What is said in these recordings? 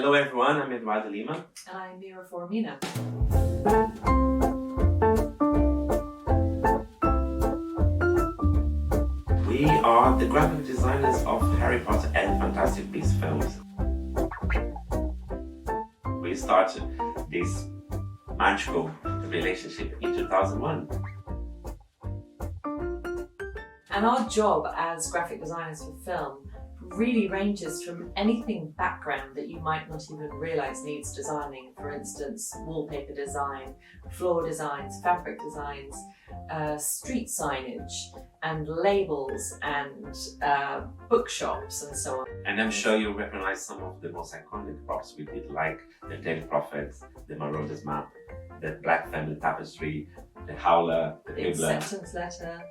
Hello everyone, I'm Eduardo Lima. And I'm Mira for Mina. We are the graphic designers of Harry Potter and Fantastic Beasts films. We started this magical relationship in 2001. And our job as graphic designers for film really ranges from anything background that you might not even realise needs designing. For instance, wallpaper design, floor designs, fabric designs, street signage and labels and bookshops and so on. And I'm sure you'll recognise some of the most iconic props we did, like the Daily Prophet, the Marauder's Map, the Black Family Tapestry, the Howler, the The Qibbler, acceptance letter.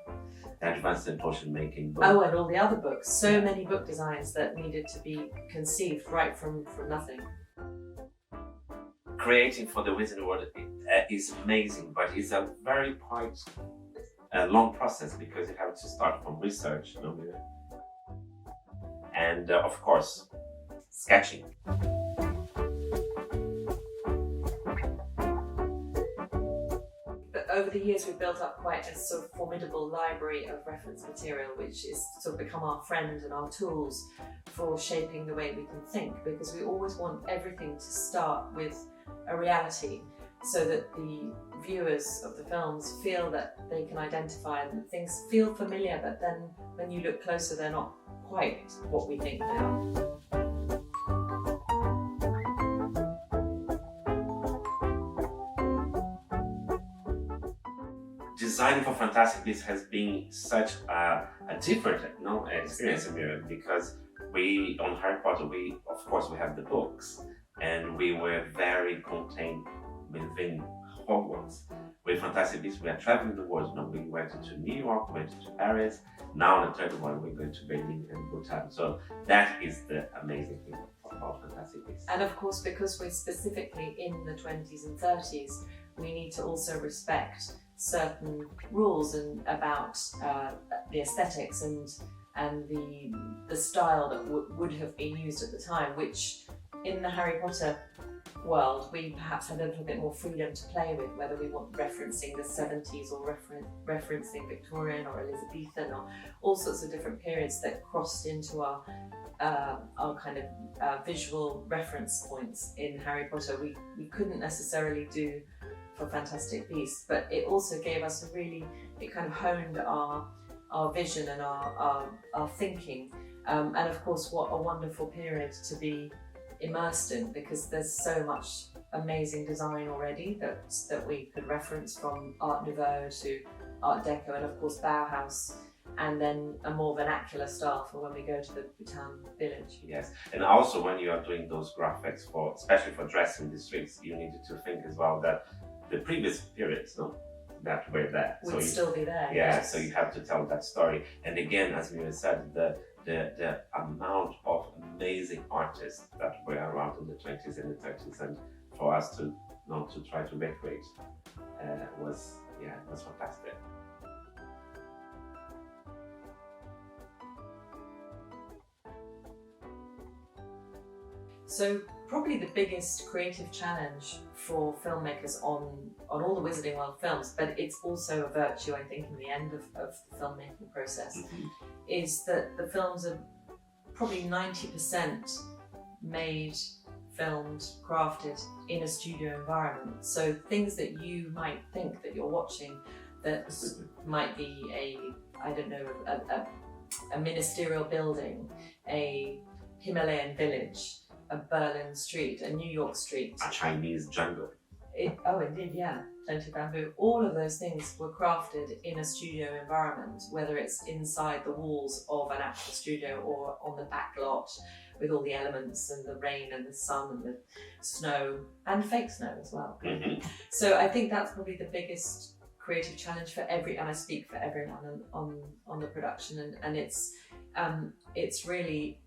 the Advanced Potion Making book. Oh, and all the other books. So many book designs that needed to be conceived right from nothing. Creating for the Wizarding World is amazing, but it's a very quite long process because you have to start from research, and of course, sketching. But over the years, we've built up quite a sort of formidable library of reference material, which is sort of become our friend and our tools for shaping the way we can think, because we always want everything to start with a reality so that the viewers of the films feel that they can identify and that things feel familiar, but then when you look closer, they're not quite what we think they are. Designing for Fantastic Beasts has been such a different experience because we, on Harry Potter, of course we have the books and we were very contained within Hogwarts. With Fantastic Beasts we are traveling the world. Now we went to New York, went to Paris, now the third one we're going to Berlin and Bhutan. So that is the amazing thing about Fantastic Beasts. And of course, because we're specifically in the 20s and 30s, we need to also respect certain rules and about the aesthetics and the style that would have been used at the time, which in the Harry Potter world we perhaps had a little bit more freedom to play with, whether we want referencing the 70s or referencing Victorian or Elizabethan or all sorts of different periods that crossed into our kind of visual reference points in Harry Potter. We couldn't necessarily do for Fantastic Beasts, but it also gave us it kind of honed our vision and our thinking, and of course what a wonderful period to be immersed in, because there's so much amazing design already that we could reference, from Art Nouveau to Art Deco and of course Bauhaus, and then a more vernacular style for when we go to the Bhutan village. Yes, and also when you are doing those graphics especially for dressing the streets, you needed to think as well that the previous periods that were there would still be there. Yeah, yes. So you have to tell that story. And again, as Mira said, the amount of amazing artists that were around in the 20s and the 30s, and for us to try to recreate was fantastic. So probably the biggest creative challenge for filmmakers on all the Wizarding World films, but it's also a virtue, I think, in the end of the filmmaking process, is that the films are probably 90% made, filmed, crafted in a studio environment. So things that you might think that you're watching that might be a ministerial building, a Himalayan village, a Berlin street, a New York street, a Chinese jungle. Indeed, yeah. Plenty bamboo. All of those things were crafted in a studio environment, whether it's inside the walls of an actual studio or on the back lot with all the elements and the rain and the sun and the snow and fake snow as well. So I think that's probably the biggest creative challenge for and I speak for everyone on the production, and it's really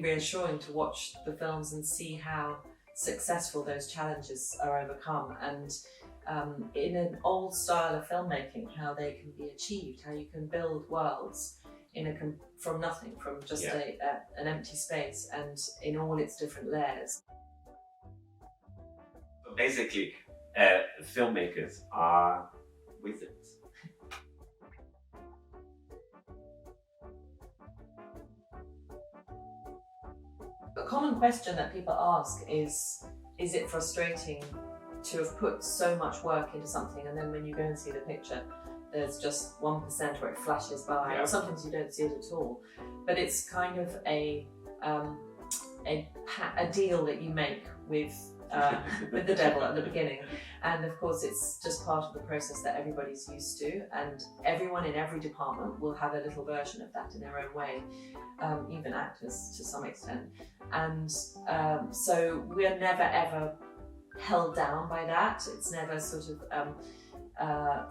reassuring to watch the films and see how successful those challenges are overcome, and in an old style of filmmaking, how they can be achieved, how you can build worlds from nothing, from just Yeah. an empty space, and in all its different layers. So basically, filmmakers are wizards. A common question that people ask is it frustrating to have put so much work into something, and then when you go and see the picture, there's just 1% where it flashes by, Yeah. or sometimes you don't see it at all. But it's kind of a deal that you make with the devil at the beginning, and of course it's just part of the process that everybody's used to, and everyone in every department will have a little version of that in their own way, even actors to some extent, and so we're never ever held down by that. It's never sort of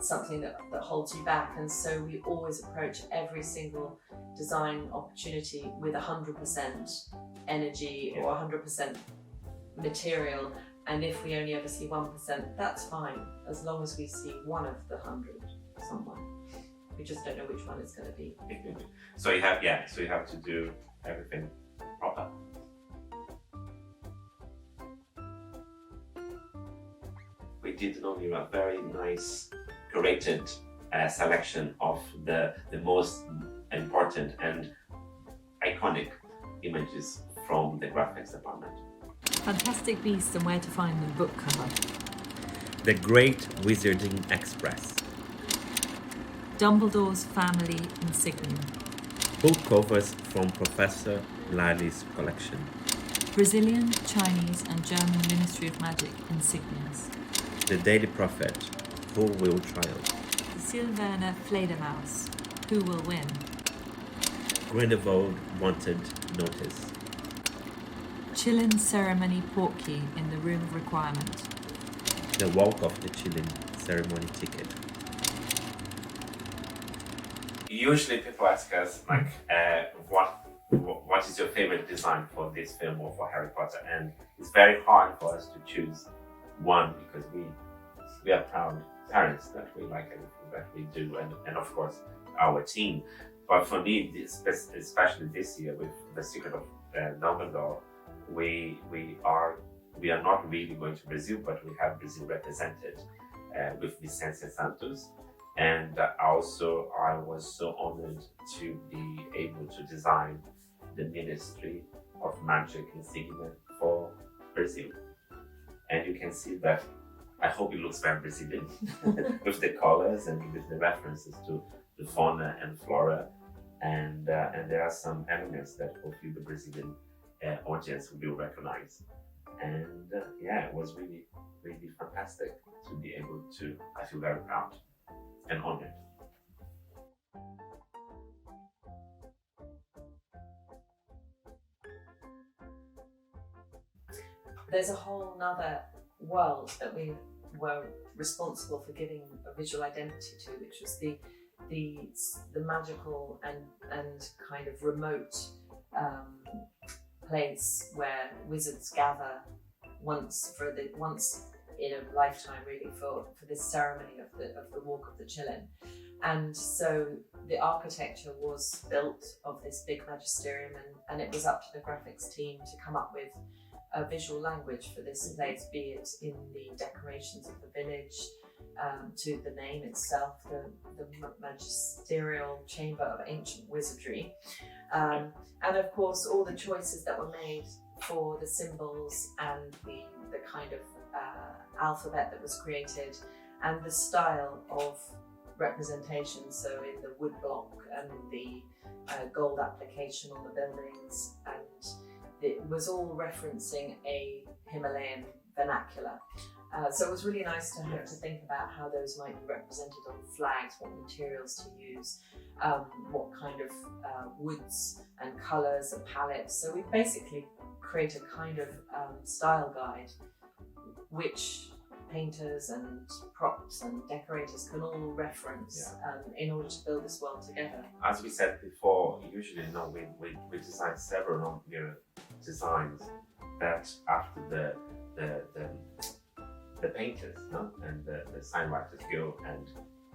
something that holds you back, and so we always approach every single design opportunity with 100% energy or 100% material, and if we only ever see 1%, that's fine, as long as we see one of the 100 somewhere. We just don't know which one it's going to be. So you have to do everything proper. We did only a very nice curated selection of the most important and iconic images from the graphics department. Fantastic Beasts and Where to Find Them book cover. The Great Wizarding Express. Dumbledore's family insignia. Book covers from Professor Liley's collection. Brazilian, Chinese and German Ministry of Magic insignias. The Daily Prophet, Four-Wheel Trial. The Silverner Fledermaus, Who Will Win? Grindelwald Wanted Notice. Chillin Ceremony Portkey in the Room of Requirement. The Walk of the Chillin Ceremony Ticket. Usually people ask us what is your favorite design for this film or for Harry Potter, and it's very hard for us to choose one because we are proud parents that we like everything that we do, and of course our team. But for me, especially this year with the Secret of Dumbledore, we are not really going to Brazil, but we have Brazil represented with Vicência Santos. And also, I was so honored to be able to design the Ministry of Magic insignia for Brazil. And you can see that, I hope it looks very Brazilian with the colors and with the references to the fauna and flora. And there are some elements that hopefully the Brazilian audience will recognize. And it was really, really fantastic to be able to, I feel very proud and honored. There's a whole nother world that we were responsible for giving a visual identity to, which was the magical and kind of remote place where wizards gather once in a lifetime, really, for this ceremony of the Walk of the Chillin. And so the architecture was built of this big magisterium, and it was up to the graphics team to come up with a visual language for this place, be it in the decorations of the village, to the name itself, the magisterial chamber of ancient wizardry, and of course all the choices that were made for the symbols and the kind of alphabet that was created, and the style of representation, so in the wood block and the gold application on the buildings, and it was all referencing a Himalayan vernacular. So it was really nice to have to think about how those might be represented on flags, what materials to use, what kind of woods and colours and palettes. So we basically create a kind of style guide which painters and props and decorators can all reference in order to build this world together. As we said before, usually we design several non-mirror designs that after the painters and the sign writers go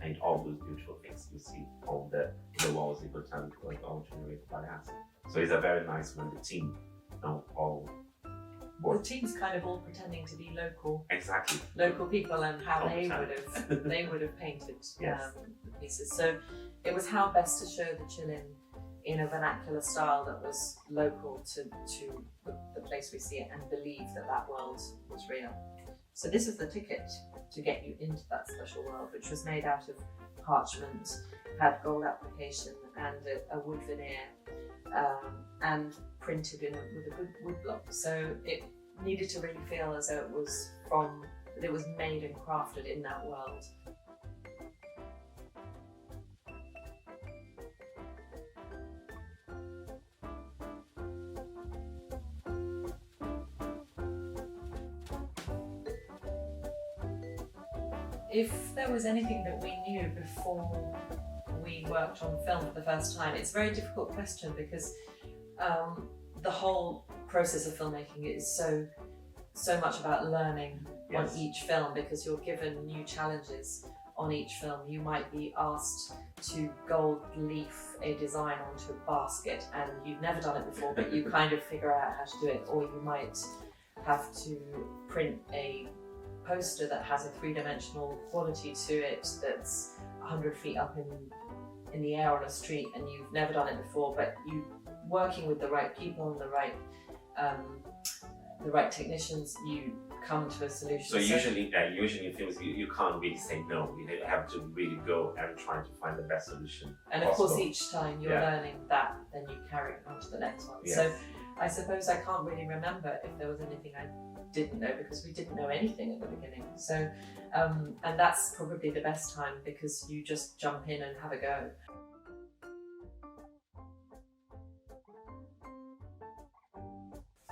paint all those beautiful things you see on the walls in Botanic, like all generated by us. So it's a very nice when the team all work. The team's kind of all pretending to be local Exactly. people and how they would have painted the pieces. So it was how best to show the Chillin in a vernacular style that was local to the place we see it, and believe that world was real. So this is the ticket to get you into that special world, which was made out of parchment, had gold application and a wood veneer, and printed with a good wood block. So it needed to really feel as though it was made and crafted in that world. If there was anything that we knew before we worked on film for the first time, it's a very difficult question because the whole process of filmmaking is so much about learning on each film, because you're given new challenges on each film. You might be asked to gold leaf a design onto a basket and you've never done it before, but you kind of figure out how to do it, or you might have to print a poster that has a three-dimensional quality to it that's 100 feet up in the air on a street, and you've never done it before, but you working with the right people and the right technicians, you come to a solution. So usually in films you can't really say no. You have to really go and try to find the best solution. And possible. Of course, each time you're learning that, then you carry it on to the next one. Yes. So I suppose I can't really remember if there was anything I didn't know, because we didn't know anything at the beginning. So, and that's probably the best time, because you just jump in and have a go.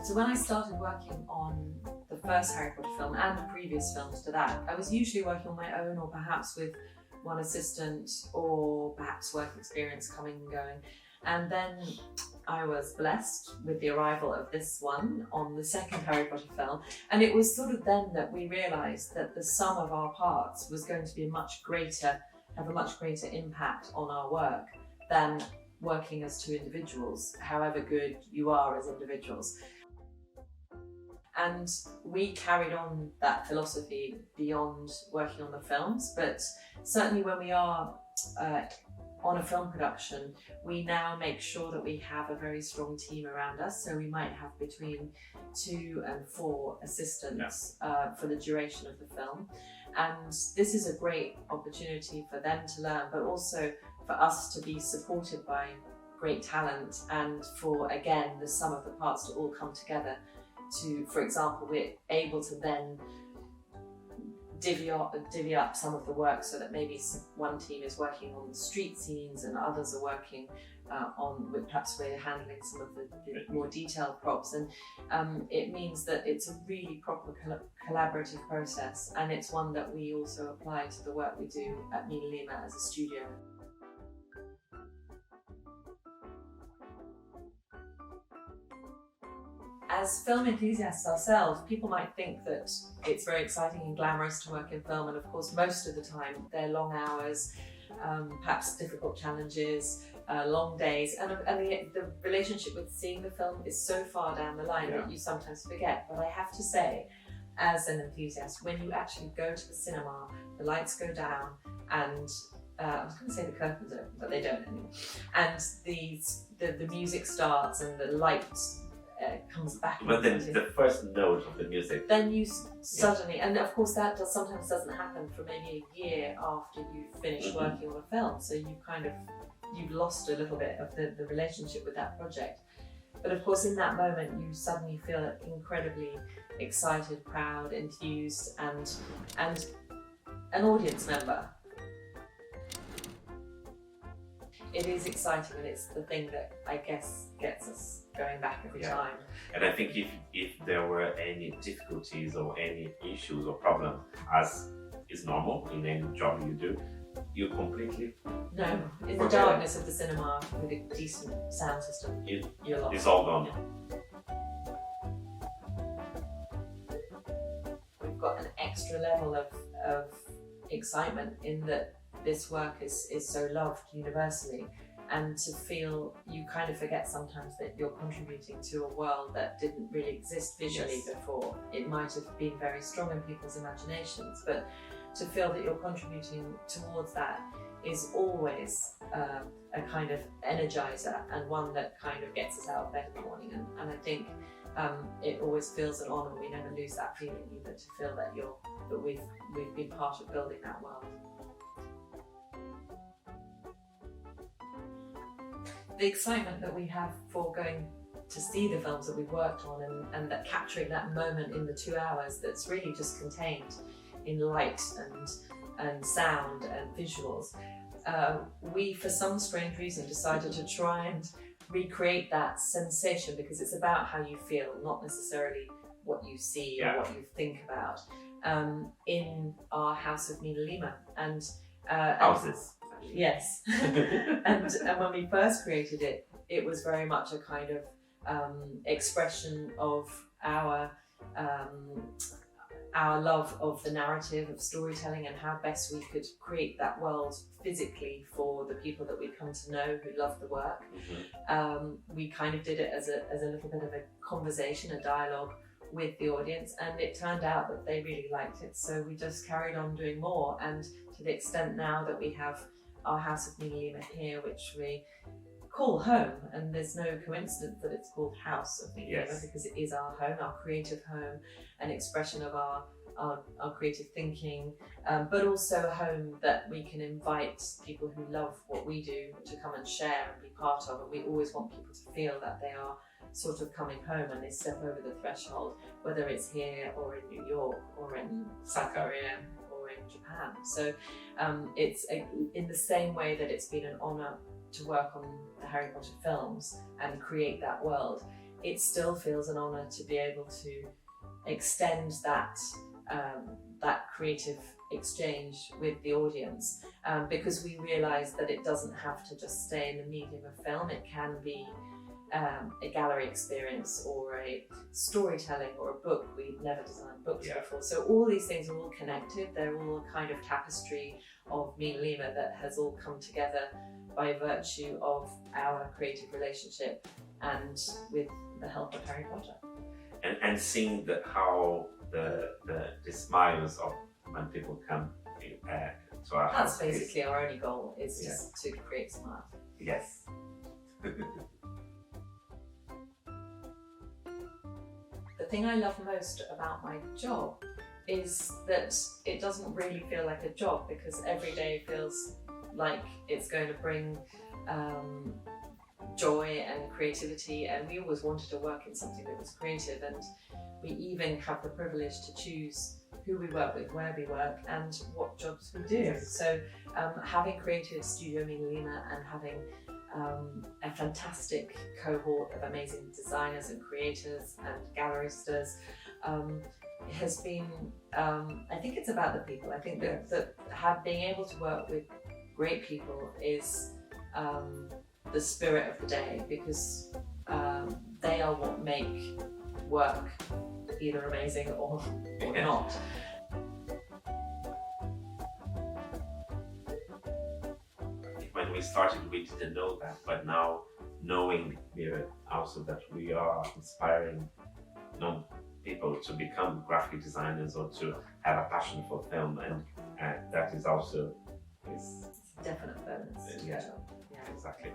So when I started working on the first Harry Potter film and the previous films to that, I was usually working on my own, or perhaps with one assistant, or perhaps work experience coming and going. And then I was blessed with the arrival of this one on the second Harry Potter film, and it was sort of then that we realised that the sum of our parts was going to be have a much greater impact on our work than working as two individuals, however good you are as individuals. And we carried on that philosophy beyond working on the films, but certainly when we are on a film production, we now make sure that we have a very strong team around us. So we might have between 2 and 4 assistants for the duration of the film. And this is a great opportunity for them to learn, but also for us to be supported by great talent, and for, again, the sum of the parts to all come together to, for example, we're able to then divvy up some of the work, so that maybe one team is working on the street scenes and others are working perhaps we're handling some of the more detailed props, and it means that it's a really proper collaborative process, and it's one that we also apply to the work we do at MinaLima as a studio. As film enthusiasts ourselves, people might think that it's very exciting and glamorous to work in film, and of course most of the time they're long hours, perhaps difficult challenges, long days, and the relationship with seeing the film is so far down the line that you sometimes forget. But I have to say, as an enthusiast, when you actually go to the cinema, the lights go down, and I was going to say the curtains open, but they don't anymore, and the music starts and the light comes back. But then the first note of the music. Then you suddenly, and of course that sometimes doesn't happen for maybe a year after you've finished working on a film. So you've lost a little bit of the relationship with that project. But of course in that moment you suddenly feel incredibly excited, proud, enthused, and an audience member. It is exciting, and it's the thing that I guess gets us going back every time. And I think if there were any difficulties or any issues or problems, as is normal in any job you do, you completely in the darkness of the cinema with a decent sound system, you're lost. It's all gone. We've got an extra level of excitement in that this work is so loved universally, and to feel you kind of forget sometimes that you're contributing to a world that didn't really exist visually before. It might have been very strong in people's imaginations, but to feel that you're contributing towards that is always a kind of energizer, and one that kind of gets us out of bed in the morning. And I think it always feels an honour. We never lose that feeling either, to feel that we've been part of building that world. The excitement that we have for going to see the films that we've worked on, and that capturing that moment in the 2 hours that's really just contained in light and sound and visuals. We, for some strange reason, decided to try and recreate that sensation, because it's about how you feel, not necessarily what you see or what you think about, in our house of MinaLima. Houses. Yes. and when we first created it, it was very much a kind of expression of our love of the narrative, of storytelling, and how best we could create that world physically for the people that we come to know who love the work. We kind of did it as a little bit of a conversation, a dialogue with the audience, and it turned out that they really liked it, so we just carried on doing more, and to the extent now that we have our House of MinaLima here, which we call home, and there's no coincidence that it's called House of MinaLima, because it is our home, our creative home, an expression of our creative thinking, but also a home that we can invite people who love what we do to come and share and be part of, and we always want people to feel that they are sort of coming home when they step over the threshold, whether it's here or in New York or in South Korea or in Japan. So it's in the same way that it's been an honour to work on the Harry Potter films and create that world, it still feels an honour to be able to extend that creative exchange with the audience, because we realise that it doesn't have to just stay in the medium of film. It can be a gallery experience or a storytelling or a book. We've never designed books before, so all these things are all connected. They're all a kind of tapestry of MinaLima that has all come together by virtue of our creative relationship and with the help of Harry Potter. And seeing how the smiles of when people come to our house. That's basically our only goal, is just to create smiles. Yes. The thing I love most about my job is that it doesn't really feel like a job, because every day feels like it's going to bring joy and creativity, and we always wanted to work in something that was creative, and we even have the privilege to choose who we work with, where we work, and what jobs we do. So having created Studio MinaLima and having a fantastic cohort of amazing designers and creators and galleristas, has been, I think it's about the people. I think that being able to work with great people is the spirit of the day, because they are what make work either amazing or not. When we started, we didn't know that, but now knowing also that we are inspiring people to become graphic designers or to have a passion for film, and that is also it's a definite bonus. Yeah, exactly.